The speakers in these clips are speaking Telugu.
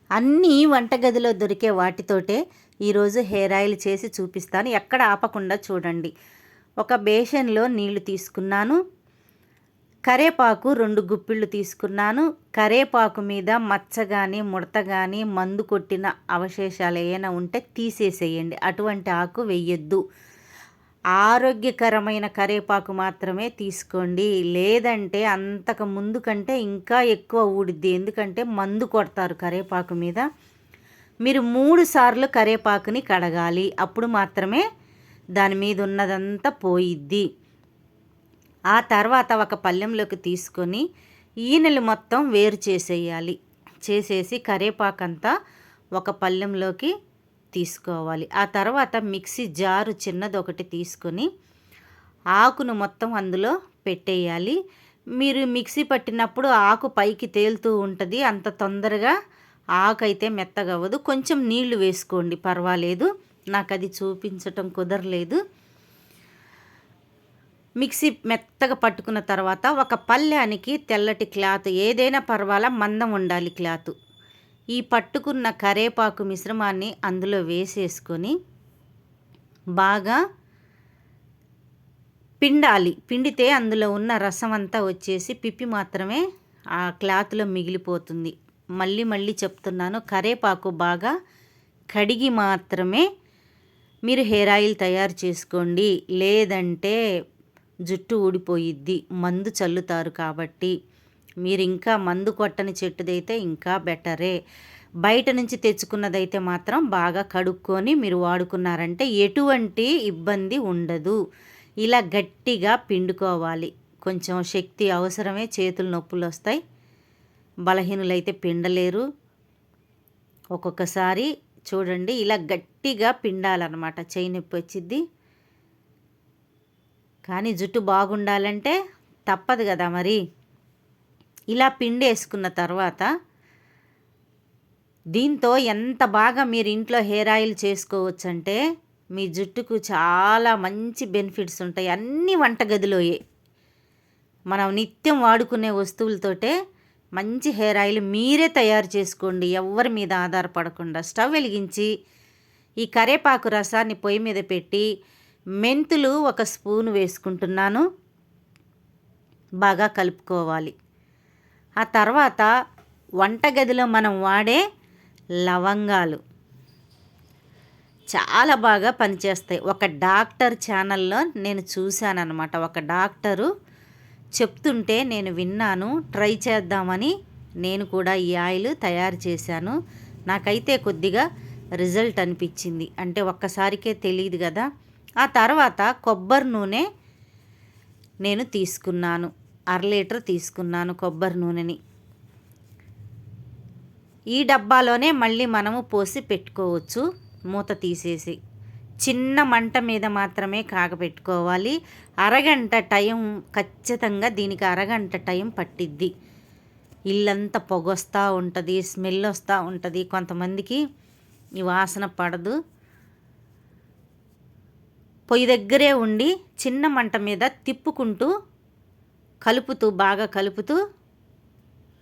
అన్నీ వంటగదిలో దొరికే వాటితోటే ఈరోజు హెయిర్ ఆయిల్ చేసి చూపిస్తాను. ఎక్కడ ఆపకుండా చూడండి. ఒక బేషన్లో నీళ్లు తీసుకున్నాను. కరేపాకు 2 గుప్పిళ్ళు తీసుకున్నాను. కరేపాకు మీద మచ్చ కానీ ముడత కానీ మందు కొట్టిన అవశేషాలు ఏమైనా ఉంటే తీసేసేయండి. అటువంటి ఆకు వెయ్యొద్దు. ఆరోగ్యకరమైన కరేపాకు మాత్రమే తీసుకోండి. లేదంటే అంతకు ముందు కంటే ఇంకా ఎక్కువ ఊడిద్ది. ఎందుకంటే మందు కొడతారు కరేపాకు మీద. మీరు 3 సార్లు కరేపాకుని కడగాలి. అప్పుడు మాత్రమే దాని మీద ఉన్నదంతా పోయిద్ది. ఆ తర్వాత ఒక పళ్ళెంలోకి తీసుకొని ఈనెలు మొత్తం వేరు చేసేయాలి. చేసేసి కరేపాకంతా ఒక పళ్ళెంలోకి తీసుకోవాలి. ఆ తర్వాత మిక్సీ జారు చిన్నది ఒకటి తీసుకొని ఆకును మొత్తం అందులో పెట్టేయాలి. మీరు మిక్సీ పట్టినప్పుడు ఆకు పైకి తేలుతూ ఉంటుంది. అంత తొందరగా ఆకు అయితే మెత్తగా అవ్వదు. కొంచెం నీళ్లు వేసుకోండి, పర్వాలేదు. నాకు అది చూపించటం కుదరలేదు. మిక్సీ మెత్తగా పట్టుకున్న తర్వాత ఒక పళ్ళానికి తెల్లటి క్లాత్ ఏదైనా పర్వాలా, మందం ఉండాలి క్లాత్. ఈ పట్టుకున్న కరేపాకు మిశ్రమాన్ని అందులో వేసేసుకొని బాగా పిండాలి. పిండితే అందులో ఉన్న రసం అంతా వచ్చేసి పిప్పి మాత్రమే ఆ క్లాత్లో మిగిలిపోతుంది. మళ్ళీ మళ్ళీ చెప్తున్నాను, కరేపాకు బాగా కడిగి మాత్రమే మీరు హెయిర్ ఆయిల్ తయారు చేసుకోండి. లేదంటే జుట్టు ఊడిపోయిద్ది. మందు చల్లుతారు కాబట్టి. మీరు ఇంకా మందు కొట్టని చెట్టుదైతే ఇంకా బెటరే. బయట నుంచి తెచ్చుకున్నదైతే మాత్రం బాగా కడుక్కొని మీరు వాడుకున్నారంటే ఎటువంటి ఇబ్బంది ఉండదు. ఇలా గట్టిగా పిండుకోవాలి. కొంచెం శక్తి అవసరమే, చేతులు నొప్పులు వస్తాయి. బలహీనులైతే పిండలేరు. ఒక్కొక్కసారి చూడండి ఇలా గట్టిగా పిండాలన్నమాట. చేయి నొప్పి వచ్చిద్ది. కానీ జుట్టు బాగుండాలంటే తప్పదు కదా మరి. ఇలా పిండేసుకున్న తర్వాత దీంతో ఎంత బాగా మీరు ఇంట్లో హెయిర్ ఆయిల్ చేసుకోవచ్చంటే మీ జుట్టుకు చాలా మంచి బెనిఫిట్స్ ఉంటాయి. అన్ని వంటగదిలోయే మనం నిత్యం వాడుకునే వస్తువులతోటే మంచి హెయిర్ ఆయిల్ మీరే తయారు చేసుకోండి. ఎవరి మీద ఆధారపడకుండా. స్టవ్ వెలిగించి ఈ కరేపాకు రసాన్ని పొయ్యి మీద పెట్టి మెంతులు 1 స్పూను వేసుకుంటున్నాను. బాగా కలుపుకోవాలి. ఆ తర్వాత వంటగదిలో మనం వాడే లవంగాలు చాలా బాగా పనిచేస్తాయి. ఒక డాక్టర్ ఛానల్లో నేను చూశానన్నమాట. ఒక డాక్టరు చెప్తుంటే నేను విన్నాను. ట్రై చేద్దామని నేను కూడా ఈ ఆయిల్ తయారు చేశాను. నాకైతే కొద్దిగా రిజల్ట్ అనిపించింది. అంటే ఒక్కసారికే తెలియదు కదా. ఆ తర్వాత కొబ్బరి నూనె నేను తీసుకున్నాను. 1/2 లీటర్ తీసుకున్నాను కొబ్బరి నూనెని. ఈ డబ్బాలోనే మళ్ళీ మనము పోసి పెట్టుకోవచ్చు. మూత తీసేసి చిన్న మంట మీద మాత్రమే కాగపెట్టుకోవాలి. అరగంట టైం ఖచ్చితంగా, దీనికి అరగంట టైం పట్టిద్ది. ఇల్లంతా పొగొస్తూ ఉంటుంది, స్మెల్ వస్తూ ఉంటుంది. కొంతమందికి ఈ వాసన పడదు. పొయ్యి దగ్గరే ఉండి చిన్న మంట మీద తిప్పుకుంటూ బాగా కలుపుతూ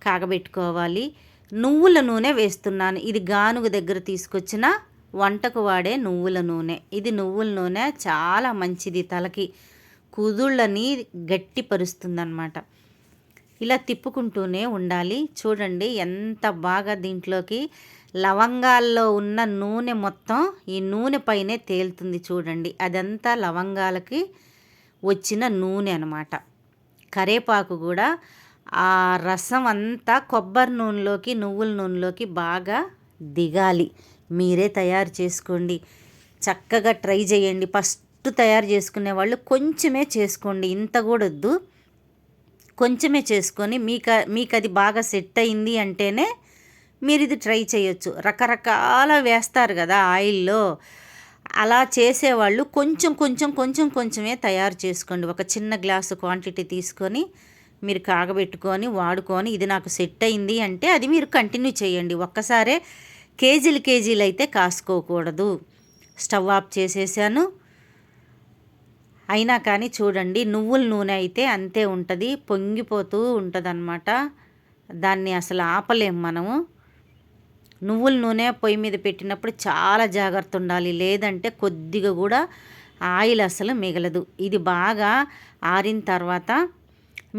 కాగబెట్టుకోవాలి. నువ్వుల నూనె వేస్తున్నాను. ఇది గానుగ దగ్గర తీసుకొచ్చిన వంటకు వాడే నువ్వుల నూనె. ఇది నువ్వుల నూనె చాలా మంచిది. తలకి కుదుళ్ళని గట్టిపరుస్తుందన్నమాట. ఇలా తిప్పుకుంటూనే ఉండాలి. చూడండి ఎంత బాగా దీంట్లోకి లవంగాల్లో ఉన్న నూనె మొత్తం ఈ నూనె పైనే తేలుతుంది. చూడండి, అదంతా లవంగాలకి వచ్చిన నూనె అన్నమాట. కరేపాకు కూడా ఆ రసం అంతా కొబ్బరి నూనెలోకి, నువ్వుల నూనెలోకి బాగా దిగాలి. మీరే తయారు చేసుకోండి. చక్కగా ట్రై చేయండి. ఫస్ట్ తయారు చేసుకునే వాళ్ళు కొంచెమే చేసుకోండి. ఇంత కూడా వద్దు, కొంచెమే చేసుకొని మీకు అది బాగా సెట్ అయింది అంటేనే మీరు ఇది ట్రై చేయొచ్చు. రకరకాల వేస్తారు కదా ఆయిల్లో. అలా చేసేవాళ్ళు కొంచెమే తయారు చేసుకోండి. ఒక చిన్న గ్లాసు క్వాంటిటీ తీసుకొని మీరు కాగబెట్టుకొని వాడుకొని ఇది నాకు సెట్ అయింది అంటే అది మీరు కంటిన్యూ చేయండి. ఒక్కసారే కేజీలు అయితే కాసుకోకూడదు. స్టవ్ ఆఫ్ చేసేసాను. అయినా కానీ చూడండి, నువ్వుల నూనె అయితే అంతే ఉంటుంది, పొంగిపోతూ ఉంటుంది అన్నమాట. దాన్ని అసలు ఆపలేం మనము. నువ్వుల నూనె పొయ్యి మీద పెట్టినప్పుడు చాలా జాగ్రత్త ఉండాలి, లేదంటే కొద్దిగా కూడా ఆయిల్ అసలు మిగలదు. ఇది బాగా ఆరిన తర్వాత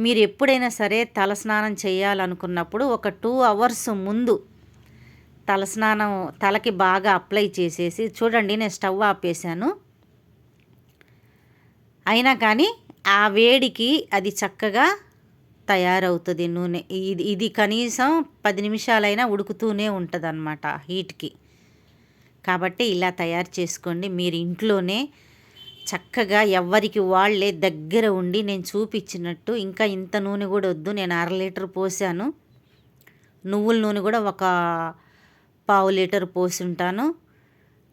మీరు ఎప్పుడైనా సరే తలస్నానం చేయాలనుకున్నప్పుడు ఒక 2 అవర్స్ ముందు తలస్నానం తలకి బాగా అప్లై చేసేసి, చూడండి నేను స్టవ్ ఆపేసాను, అయినా కానీ ఆ వేడికి అది చక్కగా తయారవుతుంది నూనె. ఇది ఇది కనీసం 10 నిమిషాలైనా ఉడుకుతూనే ఉంటుంది అన్నమాట హీట్కి. కాబట్టి ఇలా తయారు చేసుకోండి మీరు ఇంట్లోనే చక్కగా. ఎవ్వరికి వాళ్ళే దగ్గర ఉండి నేను చూపించినట్టు. ఇంకా ఇంత నూనె కూడా వద్దు, నేను 1/2 లీటర్ పోసాను. నువ్వుల నూనె కూడా ఒక 1/4 లీటర్ పోసి ఉంటాను.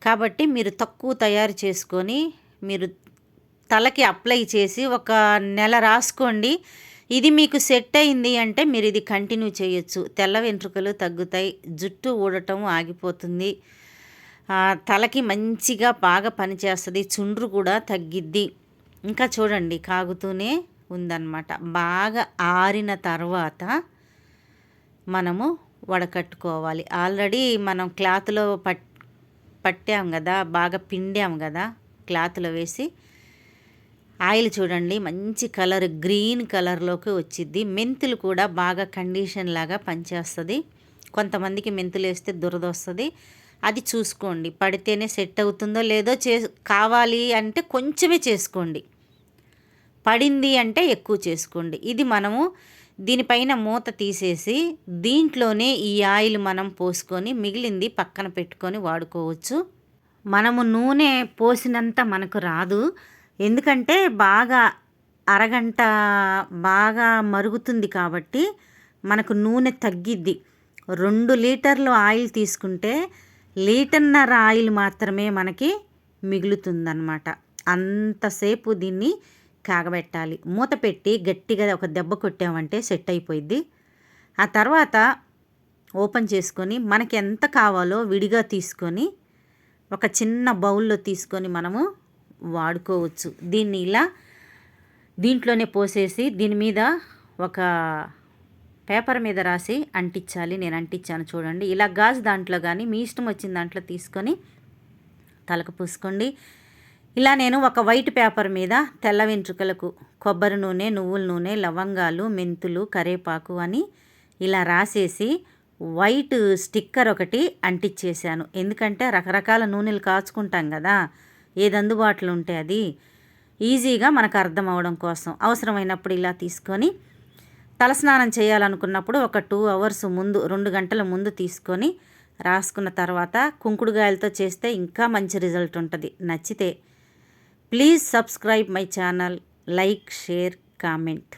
కాబట్టి మీరు తక్కువ తయారు చేసుకొని మీరు తలకి అప్లై చేసి ఒక నెల రాసుకోండి. ఇది మీకు సెట్ అయింది అంటే మీరు ఇది కంటిన్యూ చేయొచ్చు. తెల్ల వెంట్రుకలు తగ్గుతాయి, జుట్టు ఊడటం ఆగిపోతుంది, తలకి మంచిగా బాగా పనిచేస్తుంది, చుండ్రు కూడా తగ్గిద్ది. ఇంకా చూడండి కాగుతూనే ఉందన్నమాట. బాగా ఆరిన తర్వాత మనము వడకట్టుకోవాలి. ఆల్రెడీ మనం క్లాత్లో పట్టాం కదా, బాగా పిండాం కదా క్లాత్లో వేసి. ఆయిల్ చూడండి మంచి కలర్ గ్రీన్ కలర్లోకి వచ్చిద్ది. మెంతులు కూడా బాగా కండిషన్ లాగా పనిచేస్తుంది. కొంతమందికి మెంతులు వేస్తే దురద వస్తుంది, అది చూసుకోండి. పడితేనే సెట్ అవుతుందో లేదో కావాలి అంటే కొంచెమే చేసుకోండి, పడింది అంటే ఎక్కువ చేసుకోండి. ఇది మనము దీనిపైన మూత తీసేసి దీంట్లోనే ఈ ఆయిల్ మనం పోసుకొని మిగిలింది పక్కన పెట్టుకొని వాడుకోవచ్చు. మనము నూనె పోసినంత మనకు రాదు, ఎందుకంటే బాగా అరగంట బాగా మరుగుతుంది కాబట్టి మనకు నూనె తగ్గిద్ది. 2 లీటర్లు ఆయిల్ తీసుకుంటే 1.5 లీటర్ ఆయిల్ మాత్రమే మనకి మిగులుతుందన్నమాట. అంతసేపు దీన్ని కాగబెట్టాలి. మూత పెట్టి గట్టిగా ఒక దెబ్బ కొట్టామంటే సెట్ అయిపోయిద్ది. ఆ తర్వాత ఓపెన్ చేసుకొని మనకి ఎంత కావాలో విడిగా తీసుకొని ఒక చిన్న బౌల్లో తీసుకొని మనము వాడుకోవచ్చు. దీన్ని ఇలా దీంట్లోనే పోసేసి దీని మీద ఒక పేపర్ మీద రాసి అంటించాలి. నేను అంటించాను చూడండి. ఇలా గాజు దాంట్లో కానీ మీ ఇష్టం వచ్చిన దాంట్లో తీసుకొని తలకు పూసుకోండి. ఇలా నేను ఒక వైట్ పేపర్ మీద తెల్ల వెంట్రుకలకు కొబ్బరి నూనె, నువ్వుల నూనె, లవంగాలు, మెంతులు, కరేపాకు అని ఇలా రాసేసి వైట్ స్టిక్కర్ ఒకటి అంటించేసాను. ఎందుకంటే రకరకాల నూనెలు కాచుకుంటాం కదా, ఏది అందుబాటులో ఉంటే అది ఈజీగా మనకు అర్థం అవడం కోసం. అవసరమైనప్పుడు ఇలా తీసుకొని తలస్నానం చేయాలనుకున్నప్పుడు ఒక 2 అవర్స్ ముందు, 2 గంటల ముందు తీసుకొని రాసుకున్న తర్వాత కుంకుడుగాయలతో చేస్తే ఇంకా మంచి రిజల్ట్ ఉంటుంది. నచ్చితే please subscribe my channel, like, share, comment.